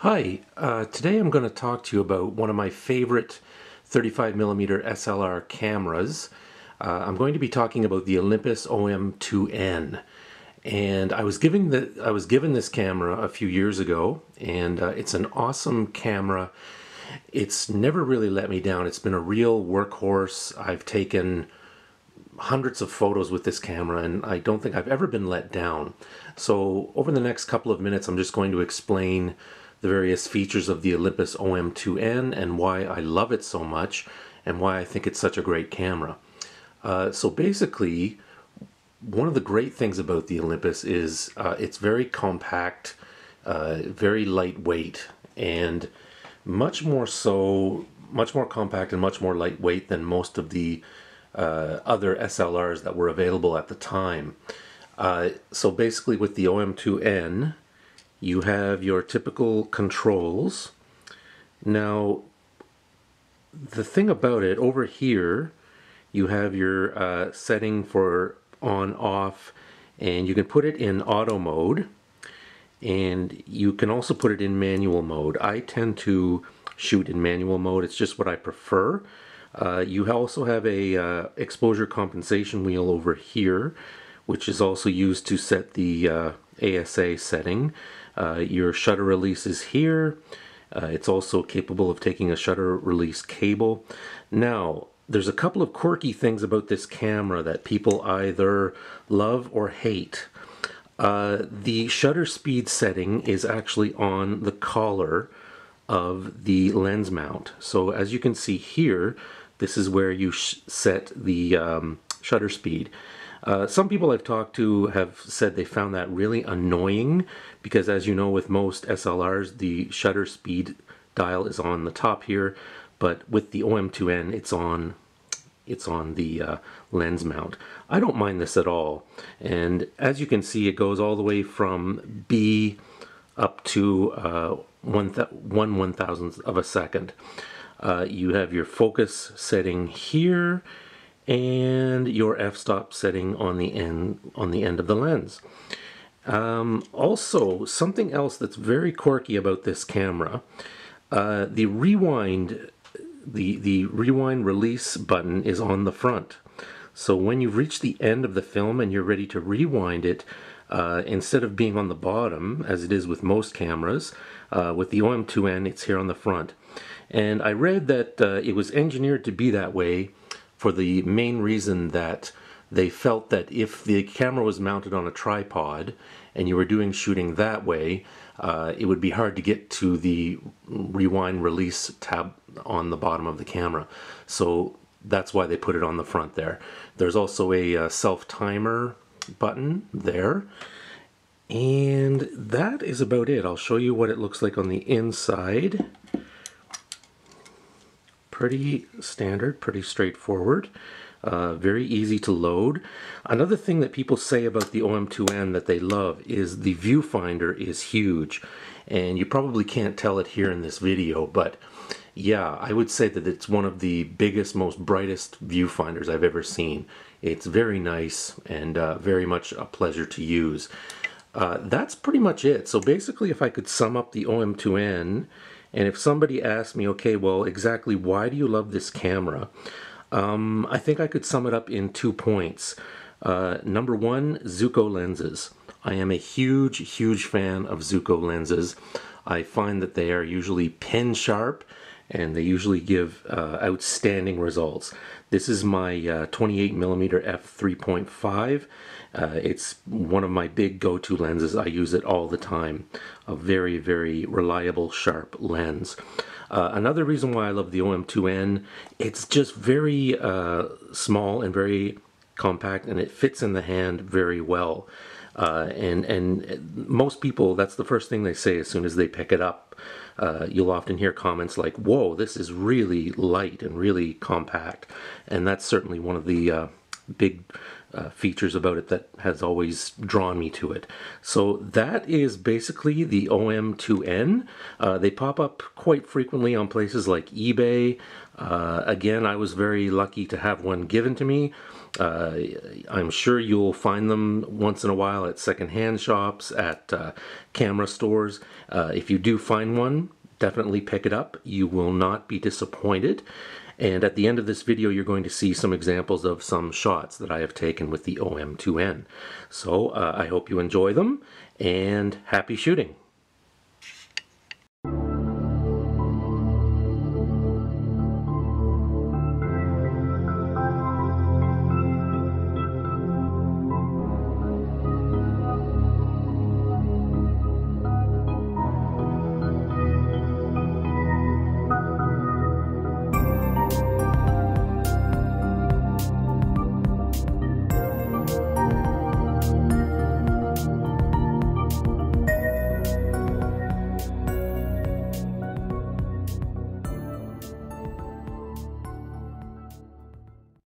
Hi, today I'm going to talk to you about one of my favorite 35mm SLR cameras. I'm going to be talking about the Olympus OM-2n. And I was given this camera a few years ago, and it's an awesome camera. It's never really let me down. It's been a real workhorse. I've taken hundreds of photos with this camera, and I don't think I've ever been let down. So over the next couple of minutes, I'm just going to explain the various features of the Olympus OM-2n and why I love it so much and why I think it's such a great camera. So basically, one of the great things about the Olympus is it's very compact, very lightweight, and much more compact and much more lightweight than most of the other SLRs that were available at the time. So basically with the OM-2n, you have your typical controls. Now, the thing about it, over here, you have your setting for on, off, and you can put it in auto mode, and you can also put it in manual mode. I tend to shoot in manual mode. It's just what I prefer. You also have a exposure compensation wheel over here, which is also used to set the ASA setting. Your shutter release is here. It's also capable of taking a shutter release cable. Now, there's a couple of quirky things about this camera that people either love or hate. The shutter speed setting is actually on the collar of the lens mount. So as you can see here, this is where you set the shutter speed. Some people I've talked to have said they found that really annoying because, as you know, with most SLRs, the shutter speed dial is on the top here, but with the OM-2n, it's on the lens mount. I don't mind this at all, and as you can see, it goes all the way from B up to 1/1000th of a second. You have your focus setting here, and your f-stop setting on the end of the lens. Also, something else that's very quirky about this camera, the rewind release button is on the front. So when you've reached the end of the film and you're ready to rewind it, instead of being on the bottom, as it is with most cameras, with the OM-2n, it's here on the front. And I read that it was engineered to be that way for the main reason that they felt that if the camera was mounted on a tripod and you were doing shooting that way, it would be hard to get to the rewind release tab on the bottom of the camera. So that's why they put it on the front there. There's also a self-timer button there. And that is about it. I'll show you what it looks like on the inside. Pretty standard, pretty straightforward, very easy to load. Another thing that people say about the OM-2n that they love is the viewfinder is huge. And you probably can't tell it here in this video, but yeah, I would say that it's one of the biggest, most brightest viewfinders I've ever seen. It's very nice and very much a pleasure to use. That's pretty much it. So basically, if I could sum up the OM-2n, and if somebody asked me, okay, well, exactly why do you love this camera? I think I could sum it up in 2 points. Number one, Zuiko lenses. I am a huge, huge fan of Zuiko lenses. I find that they are usually pen sharp, and they usually give outstanding results. This is my 28mm f3.5. It's one of my big go-to lenses. I use it all the time. A very, very reliable, sharp lens. Another reason why I love the OM-2n, it's just very small and very compact, and it fits in the hand very well. And most people, that's the first thing they say as soon as they pick it up. You'll often hear comments like, whoa, this is really light and really compact. And that's certainly one of the big features about it that has always drawn me to it. So that is basically the OM-2n. They pop up quite frequently on places like eBay. Again, I was very lucky to have one given to me. I'm sure you'll find them once in a while at secondhand shops, at camera stores. If you do find one, definitely pick it up. You will not be disappointed. And at the end of this video, you're going to see some examples of some shots that I have taken with the OM-2n. So I hope you enjoy them, and happy shooting.